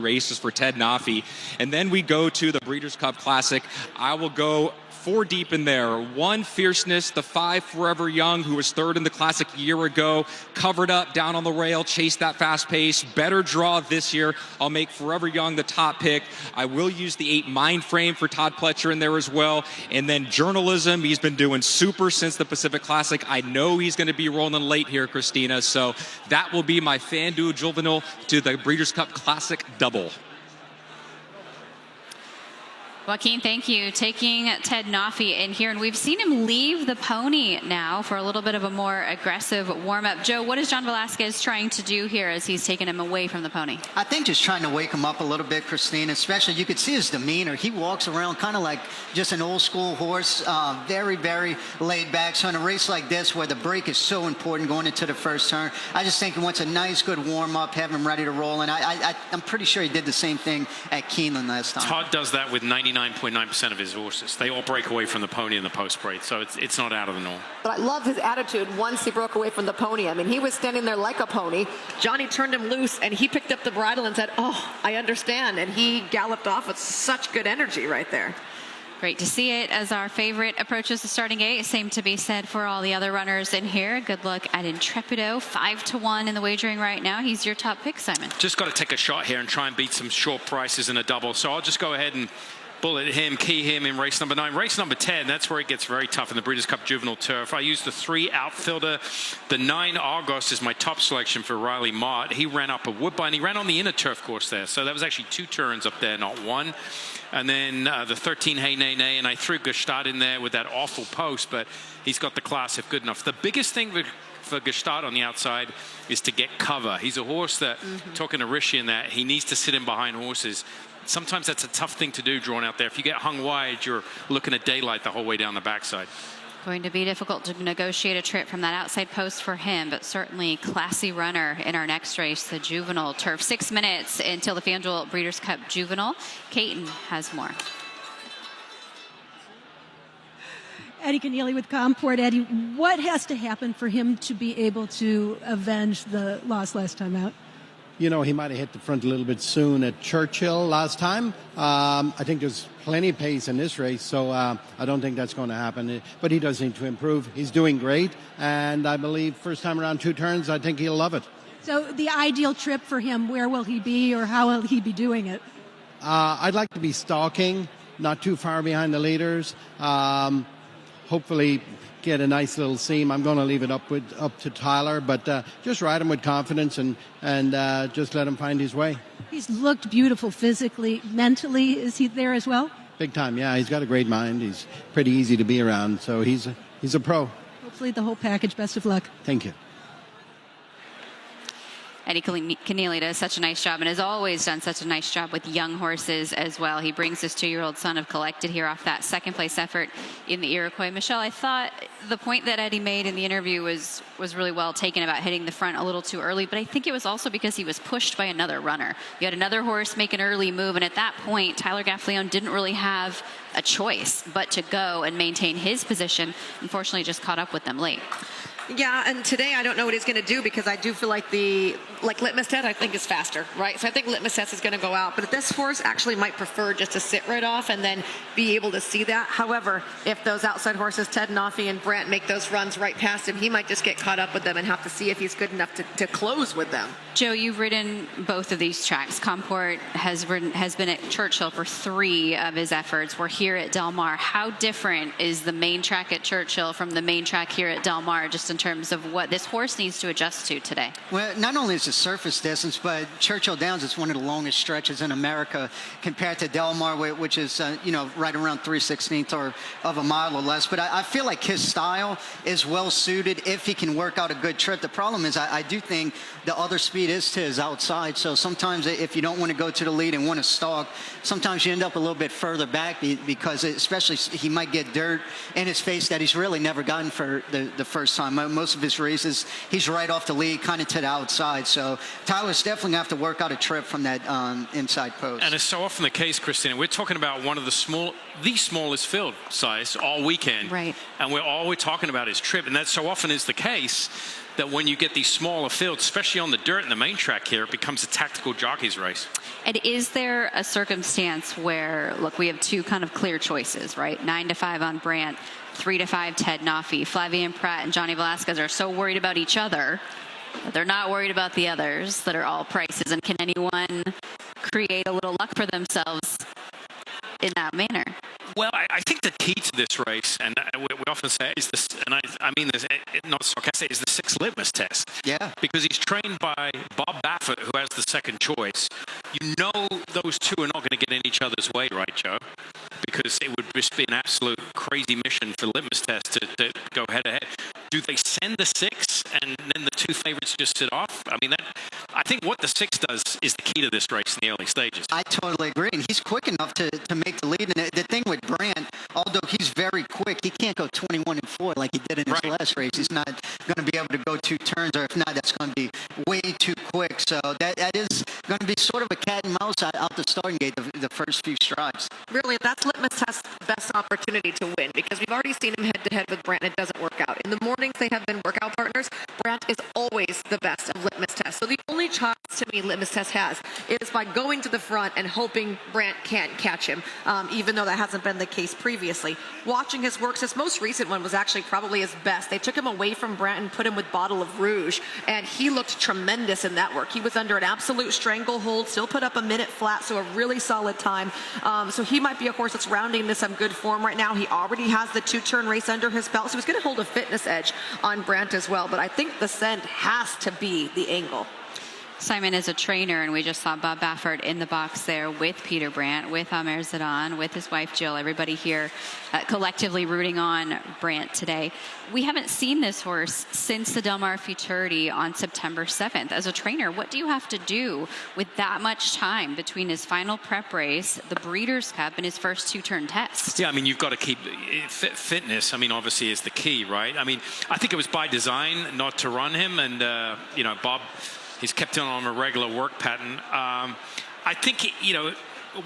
races for Ted Noffey. And then we go to the Breeders' Cup Classic. I will go 4 deep in there. 1, Fierceness, the 5, Forever Young, who was 3rd in the Classic a year ago, covered up, down on the rail, chased that fast pace. Better draw this year. I'll make Forever Young the top pick. I will use the 8, Mind Frame, for Todd Pletcher in there as well. And then Journalism, he's been doing super since the Pacific Classic. I know he's going to be rolling late here, Christina, so that will be my FanDuel Juvenile to the Breeders' Cup Classic double. Joaquin, thank you. Taking Ted Noffey in here, and we've seen him leave the pony now for a little bit of a more aggressive warm-up. Joe, what is John Velazquez trying to do here as he's taking him away from the pony? I think just trying to wake him up a little bit, Christine, especially you could see his demeanor. He walks around kind of like just an old-school horse, very, very laid back. So in a race like this where the break is so important going into the first turn, I just think he wants a nice, good warm-up, have him ready to roll. And I'm pretty sure he did the same thing at Keeneland last time. Todd does that with 99.9% of his horses. They all break away from the pony in the post-break, so it's not out of the norm. But I love his attitude once he broke away from the pony. I mean, he was standing there like a pony. Johnny turned him loose, and he picked up the bridle and said, "Oh, I understand." And he galloped off with such good energy right there. Great to see it as our favorite approaches the starting gate. Same to be said for all the other runners in here. Good luck at Intrepido, 5-1 in the wagering right now. He's your top pick, Simon. Just got to take a shot here and try and beat some short prices in a double. So I'll just go ahead and bullet him, key him in race number 9. Race number 10, that's where it gets very tough in the Breeders' Cup Juvenile Turf. I used the 3 Outfielder. The 9 Argos is my top selection for Riley Mott. He ran up a Woodbine. He ran on the inner turf course there. So that was actually 2 turns up there, not 1. And then the 13 Hey Nay Nay, and I threw Gestalt in there with that awful post, but he's got the class if good enough. The biggest thing for Gestalt on the outside is to get cover. He's a horse that, talking to Rishi in that, he needs to sit in behind horses. Sometimes that's a tough thing to do drawn out there. If you get hung wide, you're looking at daylight the whole way down the backside. Going to be difficult to negotiate a trip from that outside post for him, but certainly classy runner in our next race, the Juvenile Turf. 6 minutes until the FanDuel Breeders' Cup Juvenile. Caton has more. Eddie Keneally with Comport. Eddie, what has to happen for him to be able to avenge the loss last time out? You know, he might have hit the front a little bit soon at Churchill last time. I think there's plenty of pace in this race, so I don't think that's going to happen. But he does need to improve. He's doing great, and I believe first time around 2 turns, I think he'll love it. So the ideal trip for him, where will he be or how will he be doing it? I'd like to be stalking, not too far behind the leaders. Hopefully get a nice little seam. I'm going to leave it up to Tyler, but just ride him with confidence and just let him find his way. He's looked beautiful physically, mentally. Is he there as well? Big time, yeah. He's got a great mind. He's pretty easy to be around, so he's a pro. Hopefully the whole package. Best of luck. Thank you. Eddie Keneally does such a nice job and has always done such a nice job with young horses as well. He brings his 2-year-old son of Collected here off that second place effort in the Iroquois. Michelle, I thought the point that Eddie made in the interview was really well taken about hitting the front a little too early, but I think it was also because he was pushed by another runner. You had another horse make an early move, and at that point, Tyler Gaffleone didn't really have a choice but to go and maintain his position. Unfortunately, just caught up with them late. Yeah, and today I don't know what he's going to do because I do feel like Litmus Test I think is faster, right? So I think Litmus Test is going to go out, but this horse actually might prefer just to sit right off and then be able to see that. However, if those outside horses, Ted Noffey and Brandt, make those runs right past him, he might just get caught up with them and have to see if he's good enough to close with them. Joe, you've ridden both of these tracks. Comport has been at Churchill for 3 of his efforts. We're here at Del Mar. How different is the main track at Churchill from the main track here at Del Mar, just in terms of what this horse needs to adjust to today? Well, not only is the surface distance, but Churchill Downs is one of the longest stretches in America compared to Del Mar, which is right around 3/16 or of a mile or less. But I feel like his style is well suited if he can work out a good trip. The problem is I do think the other speed is to his outside. So sometimes if you don't want to go to the lead and want to stalk, sometimes you end up a little bit further back because especially he might get dirt in his face that he's really never gotten for the first time. most of his races, he's right off the lead, kind of to the outside. So Tyler's definitely going to have to work out a trip from that inside post. And it's so often the case, Christina, we're talking about one of the smallest field size all weekend. Right. And all we're talking about is trip. And that so often is the case that when you get these smaller fields, especially on the dirt and the main track here, it becomes a tactical jockey's race. And is there a circumstance where, look, we have two kind of clear choices, right? 9-5 on Brandt, 3-5 Ted Noffey. Flavien Prat and Johnny Velazquez are so worried about each other that they're not worried about the others that are all prices. And can anyone create a little luck for themselves in that manner? Well, I think the key to this race, and we often say, is this, and I mean this not sarcastic, is the 6 litmus test. Yeah. Because he's trained by Bob Baffert, who has the second choice. You know those two are not going to get in each other's way, right, Joe? Because it would just be an absolute crazy mission for litmus test to go head-to-head. Do they send the 6 and then the 2 favorites just sit off? I mean, I think what the 6 does is the key to this race in the early stages. I totally agree. And he's quick enough to make the lead. And the thing with Brandt, although he's very quick, he can't go 21-4 like he did in his last race. He's not going to be able to go 2 turns, or if not, that's going to be way too quick. So that is going to be sort of a cat and mouse out the starting gate, the first few strides. Really, that's litmus test's best opportunity to win, because we've already seen him head-to-head with Brandt, and it doesn't work out. In the mornings, they have been workout partners. Brandt is always the best of litmus tests. So the only chance, to me, litmus test has is by going to the front and hoping Brandt can't catch him, even though that hasn't been the case previously. Watching his works, his most recent one was actually probably his best. They took him away from Brandt and put him with Bottle of Rouge, and he looked tremendous in that work. He was under an absolute stranglehold, still put up a minute flat, so a really solid time. So he might be a horse that's rounding into some good form right now. He already has the 2-turn race under his belt, so he's going to hold a fitness edge on Brandt as well. But I think the send has to be the angle. Simon is a trainer, and we just saw Bob Baffert in the box there with Peter Brandt, with Amer Zidane, with his wife Jill, everybody here collectively rooting on Brandt today. We haven't seen this horse since the Del Mar Futurity on September 7th. As a trainer, what do you have to do with that much time between his final prep race, the Breeders' Cup, and his first 2-turn test? Yeah, I mean, you've got to keep fitness. I mean, obviously is the key, right? I mean, I think it was by design not to run him, and Bob, he's kept him on a regular work pattern. I think,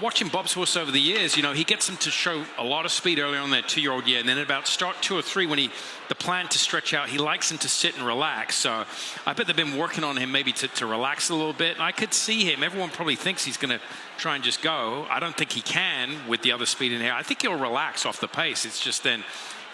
watching Bob's horse over the years, he gets him to show a lot of speed early on that 2-year-old year. And then at about start 2 or 3, when the plan to stretch out, he likes him to sit and relax. So I bet they've been working on him maybe to relax a little bit. And I could see him. Everyone probably thinks he's going to try and just go. I don't think he can with the other speed in here. I think he'll relax off the pace. It's just then,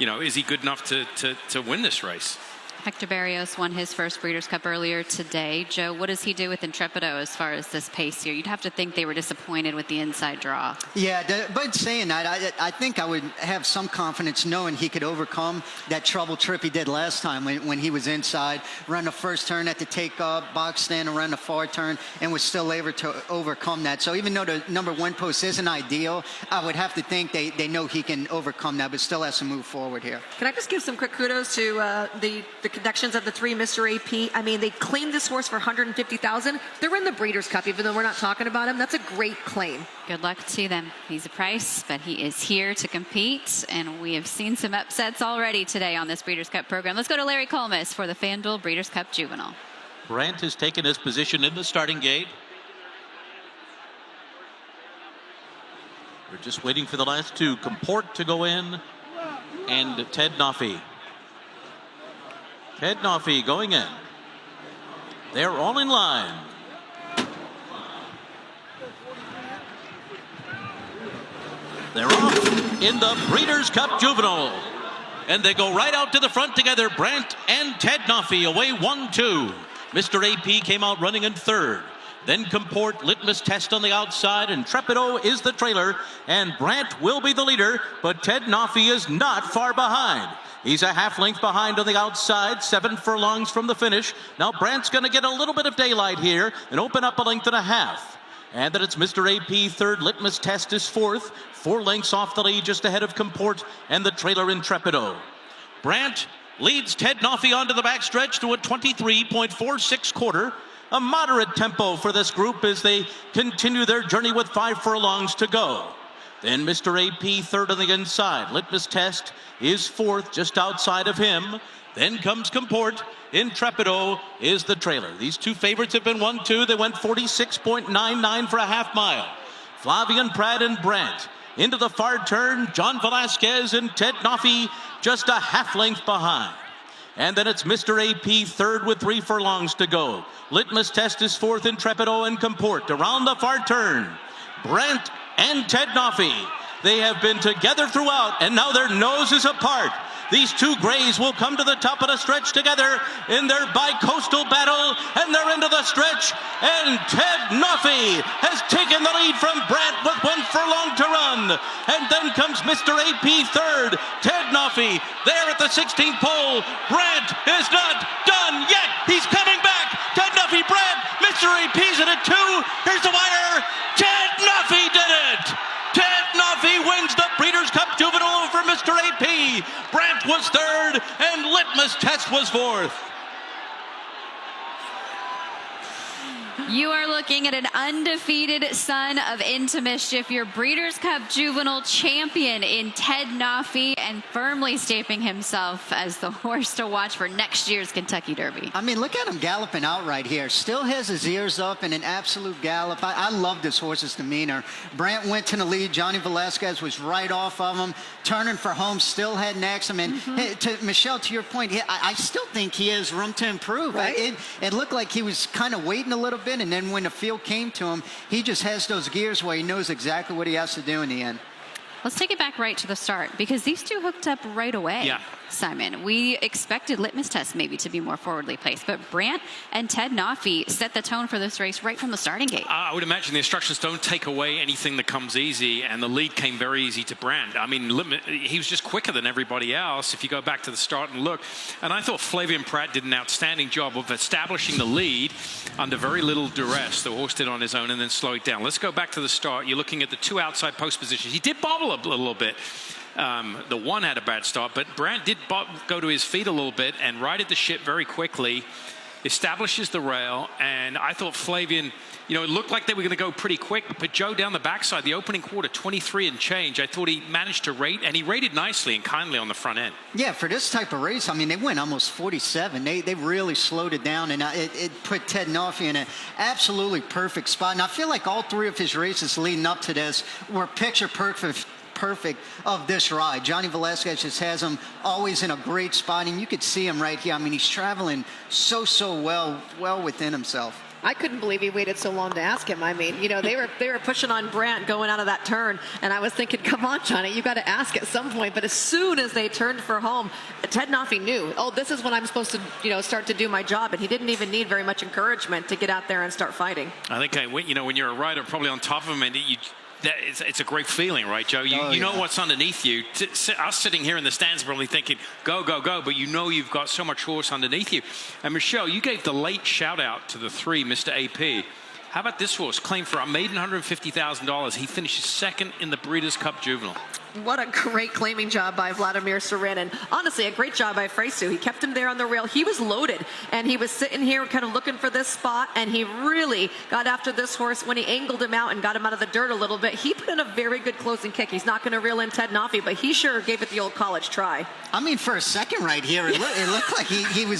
is he good enough to win this race? Hector Barrios won his first Breeders' Cup earlier today. Joe, what does he do with Intrepido as far as this pace here? You'd have to think they were disappointed with the inside draw. Yeah, but saying that, I think I would have some confidence knowing he could overcome that trouble trip he did last time when he was inside, run the first turn at the take-up, box stand, and run the far turn, and was still able to overcome that. So even though the number 1 post isn't ideal, I would have to think they know he can overcome that, but still has to move forward here. Can I just give some quick kudos to the connections of the 3 Mr. AP? I mean, they claimed this horse for $150,000. They're in the Breeders' Cup, even though we're not talking about him. That's a great claim. Good luck to them. He's a price, but he is here to compete, and we have seen some upsets already today on this Breeders' Cup program. Let's go to Larry Colmus for the FanDuel Breeders' Cup Juvenile. Brandt has taken his position in the starting gate. We're just waiting for the last 2, Comport to go in, and Ted Noffey. Ted Noffey going in. They're all in line. They're off in the Breeders' Cup Juvenile. And they go right out to the front together. Brandt and Ted Noffey away 1-2. Mr. AP came out running in 3rd. Then Comport, Litmus Test on the outside, and Trepido is the trailer. And Brandt will be the leader, but Ted Noffey is not far behind. He's a half length behind on the outside, 7 furlongs from the finish. Now Brandt's going to get a little bit of daylight here and open up a length and a half. And then it's Mr. AP 3rd, Litmus Test is 4th, 4 lengths off the lead just ahead of Comport and the trailer Intrepido. Brandt leads Ted Noffey onto the backstretch to a 23.46 quarter. A moderate tempo for this group as they continue their journey with 5 furlongs to go. Then Mr. AP third on the inside. Litmus Test is fourth, just outside of him. Then comes Comport. Intrepido is the trailer. These two favorites have been 1-2. They went 46.99 for a half mile. Flavian Pratt and Brandt. Into the far turn, John Velazquez and Ted Noffey just a half length behind. And then it's Mr. AP third with 3 furlongs to go. Litmus Test is fourth, Intrepido and Comport. Around the far turn, Brandt and Ted Noffey. They have been together throughout, and now their noses apart. These two grays will come to the top of the stretch together in their bi-coastal battle, and they're into the stretch, and Ted Noffey has taken the lead from Brandt with 1 furlong to run. And then comes Mr. AP third, Ted Noffey there at the 16th pole. Brandt is not done yet. He's coming back. Ted Noffey, Brandt, Mr. AP's in at 2. Here's the wire. Ted Noffey did it. Ted Noffey wins the Breeders' Cup Juvenile over Mr. AP. Brandt was third, and Litmus Test was fourth. You are looking at an undefeated son of Into Mischief, your Breeders' Cup Juvenile champion in Ted Noffey, and firmly stamping himself as the horse to watch for next year's Kentucky Derby. I mean, look at him galloping out right here. Still has his ears up in an absolute gallop. I love this horse's demeanor. Brandt went to the lead. Johnny Velazquez was right off of him. Turning for home, still had next. I mean, Michelle, to your point, I still think he has room to improve. Right? It looked like he was kind of waiting a little bit, and then when the field came to him, he just has those gears where he knows exactly what he has to do in the end. Let's take it back right to the start, because these two hooked up right away. Yeah. Simon, we expected Litmus Test maybe to be more forwardly placed, but Brandt and Ted Noffey set the tone for this race right from the starting gate. I would imagine the instructions don't take away anything that comes easy, and the lead came very easy to Brandt. I mean, he was just quicker than everybody else if you go back to the start and look. And I thought Flavian Pratt did an outstanding job of establishing the lead under very little duress. The horse did on his own and then slow it down. Let's go back to the start. You're looking at the 2 outside post positions. He did bobble a little bit. The 1 had a bad start, but Brandt did go to his feet a little bit and righted the ship very quickly, establishes the rail, and I thought Flavian, it looked like they were going to go pretty quick, but Joe down the backside, the opening quarter, 23 and change, I thought he managed to rate, and he rated nicely and kindly on the front end. Yeah, for this type of race, I mean, they went almost 47. They really slowed it down, and it put Ted Noffey in an absolutely perfect spot. And I feel like all 3 of his races leading up to this were picture perfect of this ride. Johnny Velazquez just has him always in a great spot, and you could see him right here. I mean, he's traveling so well within himself. I couldn't believe he waited so long to ask him. I mean, they were pushing on Brandt going out of that turn, and I was thinking, come on, Johnny, you got to ask at some point. But as soon as they turned for home, Ted Noffey knew, this is when I'm supposed to, start to do my job, and he didn't even need very much encouragement to get out there and start fighting. I think, when you're a rider probably on top of him, and it's a great feeling, right, Joe? You know what's underneath you. Us sitting here in the stands probably thinking, go, go, go, but you've got so much horse underneath you. And Michelle, you gave the late shout out to the 3, Mr. AP. How about this horse? Claimed for a maiden $150,000. He finishes second in the Breeders' Cup Juvenile. What a great claiming job by Vladimir Sarin, and honestly a great job by Freysu. He kept him there on the rail. He was loaded, and he was sitting here kind of looking for this spot, and he really got after this horse when he angled him out and got him out of the dirt a little bit. He put in a very good closing kick. He's not going to reel in Ted Noffey, but he sure gave it the old college try. I mean, for a second right here, it looked like he was